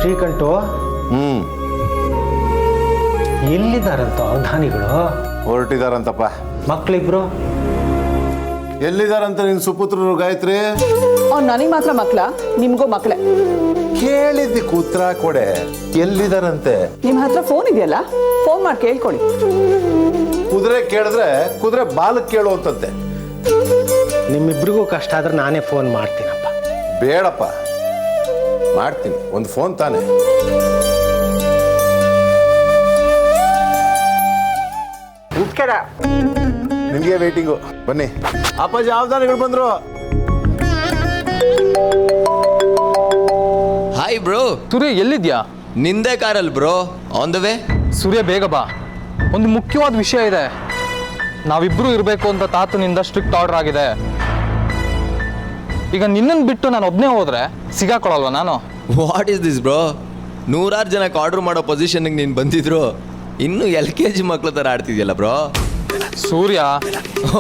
ಶ್ರೀಕಂಠು ಎಲ್ಲಿದ್ದಾರಂತ ಅವಧಾನಿಗಳು? ಹೊರಟಿದಾರಂತಪ್ಪ. ಮಕ್ಕಳಿಬ್ರು ಎಲ್ಲಿದಾರಂತ ನಿನ್ ಸುಪುತ್ರರು ಗಾಯತ್ರಿ? ನನಗೆ ಮಾತ್ರ ಮಕ್ಳ, ನಿಮ್ಗೂ ಮಕ್ಳೆ. ಕೇಳಿದ್ದಿ ಕೂತ್ರ ಕೊಡೆ. ಎಲ್ಲಿದಾರಂತೆ? ನಿಮ್ ಹತ್ರ ಫೋನ್ ಇದೆಯಲ್ಲ, ಫೋನ್ ಮಾಡಿ ಕೇಳ್ಕೊಡಿ. ಕುದುರೆ ಕೇಳಿದ್ರೆ ಕುದುರೆ ಬಾಲಕ್ ಕೇಳು ಅಂತಂತೆ. ನಿಮ್ಮಿಬ್ರಿಗೂ ಕಷ್ಟ ಆದ್ರೆ ನಾನೇ ಫೋನ್ ಮಾಡ್ತೀನಪ್ಪ. ಬೇಡಪ್ಪ, ಮಾಡ್ತೀನಿ. ಒಂದು ಫೋನ್ ತಾನೆ. ನಿಮ್ಗೆ ವೇಟಿಂಗು. ಬನ್ನಿ ಅಪ್ಪಾಜಿ, ಅವಧಾನಿಗಳು ಬಂದ್ರು. Hi bro. ಸೂರ್ಯ ಎಲ್ಲಿದ್ಯಾ? ನಿಂದೇ ಕಾರಲ್ಲಿ ಬ್ರೋ, ಆನ್ ದ ವೇ. ಸೂರ್ಯ ಬೇಗ ಬಾ, ಒಂದು ಮುಖ್ಯವಾದ ವಿಷಯ ಇದೆ. ನಾವಿಬ್ರು ಇರಬೇಕು ಅಂತ ತಾತನಿಂದ ಸ್ಟ್ರಿಕ್ಟ್ ಆರ್ಡರ್ ಆಗಿದೆ. ಈಗ ನಿನ್ನನ್ನು ಬಿಟ್ಟು ನಾನು ಒಬ್ಬನೇ ಹೋದ್ರೆ ಸಿಗಾಕೊಳ್ಳಲ್ವ ನಾನು? What is this bro? 100 ಜನಕ್ಕೆ ಆರ್ಡರ್ ಮಾಡೋ ಪೊಸಿಷನ್ಗೆ ನೀನು ಬಂದಿದ್ರು, ಇನ್ನೂ LKG ಮಕ್ಳ ಥರ ಆಡ್ತಿದ್ಯಲ್ಲ bro. Surya,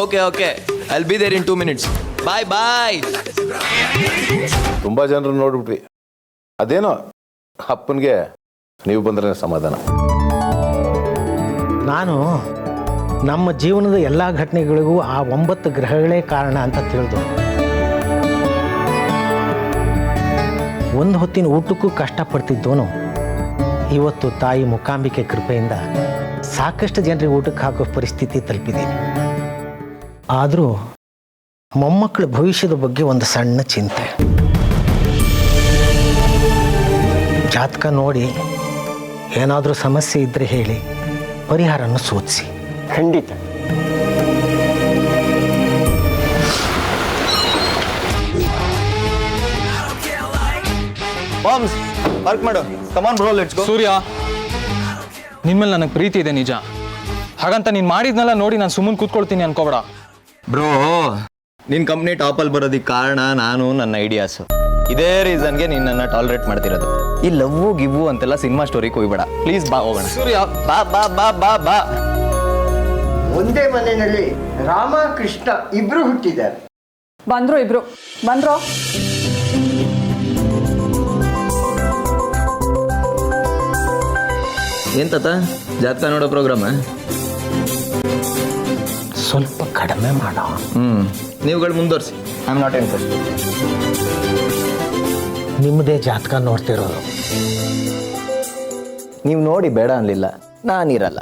okay okay, I will be there in 2 minutes. Bye bye. ತುಂಬಾ ಜನರು ನೋಡ್ಬಿಟ್ವಿ. ಅದೇನೋ ಅಪ್ಪನಿಗೆ ನೀವು ಬಂದ್ರೆ ಸಮಾಧಾನ. ನಾನು ನಮ್ಮ ಜೀವನದ ಎಲ್ಲ ಘಟನೆಗಳಿಗೂ ಆ 9 ಗ್ರಹಗಳೇ ಕಾರಣ ಅಂತ ತಿಳಿದು, ಒಂದು ಹೊತ್ತಿನ ಊಟಕ್ಕೂ ಕಷ್ಟಪಡ್ತಿದ್ದೋನು ಇವತ್ತು ತಾಯಿ ಮೂಕಾಂಬಿಕೆ ಕೃಪೆಯಿಂದ ಸಾಕಷ್ಟು ಜನರಿಗೆ ಊಟಕ್ಕೆ ಹಾಕೋ ಪರಿಸ್ಥಿತಿ ತಲುಪಿದ್ದೀನಿ. ಆದರೂ ಮೊಮ್ಮಕ್ಕಳ ಭವಿಷ್ಯದ ಬಗ್ಗೆ ಒಂದು ಸಣ್ಣ ಚಿಂತೆ. ಜಾತಕ ನೋಡಿ ಏನಾದರೂ ಸಮಸ್ಯೆ ಇದ್ದರೆ ಹೇಳಿ, ಪರಿಹಾರವನ್ನು ಸೂಚಿಸಿ. ಖಂಡಿತ. ಬಾಂಬ್ಸ್ ಪಾರ್ಕ್ ಮಾಡು. ಕಮಾನ್ ಬ್ರೋ, ಲೆಟ್ಸ್ ಗೋ. ಸೂರ್ಯ, ನಿನ್ಮೇಲೆ ನನಗೆ ಪ್ರೀತಿ ಇದೆ ನಿಜ. ಹಾಗಂತ ನೀನು ಮಾಡಿದ್ನೆಲ್ಲ ನೋಡಿ ನಾನು ಸುಮ್ಮನೆ ಕೂತ್ಕೊಳ್ತೀನಿ ಅನ್ಕೋಬೇಡ. ಬ್ರೋ, ನಿನ್ನ ಕಂಪ್ನಿ ಟಾಪಲ್ಲಿ ಬರೋದಕ್ಕೆ ಕಾರಣ ನಾನು, ನನ್ನ ಐಡಿಯಾಸು. ಇದೇ ರೀಸನ್ಗೆ ನೀನು ನನ್ನ ಟಾಲರೇಟ್ ಮಾಡ್ತಿರೋದು. ಈ ಲವ್ವು ಗಿವ್ವು ಅಂತೆಲ್ಲ ಸಿನಿಮಾ ಸ್ಟೋರಿಗೆ ಹೋಗ್ಬೇಡ ಪ್ಲೀಸ್. ಬಾ ಹೋಗೋಣ. ಸೂರ್ಯ, ಬಾ ಬಾ ಬಾ ಬಾ ಬಾ. ಒಂದೇ ಮನೆಯಲ್ಲಿ ರಾಮ ಕೃಷ್ಣ ಇಬ್ರು ಹುಟ್ಟಿದ್ದಾರೆ. ಬಂದ್ರು ಇಬ್ರು, ಬಂದ್ರು. ಏನ್ ತಾತ, ಜಾತಕ ನೋಡೋ ಪ್ರೋಗ್ರಾಮ? ಸ್ವಲ್ಪ ಕಡಿಮೆ ಮಾಡೋ. ನೀವುಗಳು ಮುಂದುವರಿಸಿ. I am not interested. ನಿಮ್ಮದೇ ಜಾತಕ ನೋಡ್ತಿರೋದು. ನೀವು ನೋಡಿ ಬೇಡ ಅನ್ಲಿಲ್ಲ, ನಾನಿರಲ್ಲ.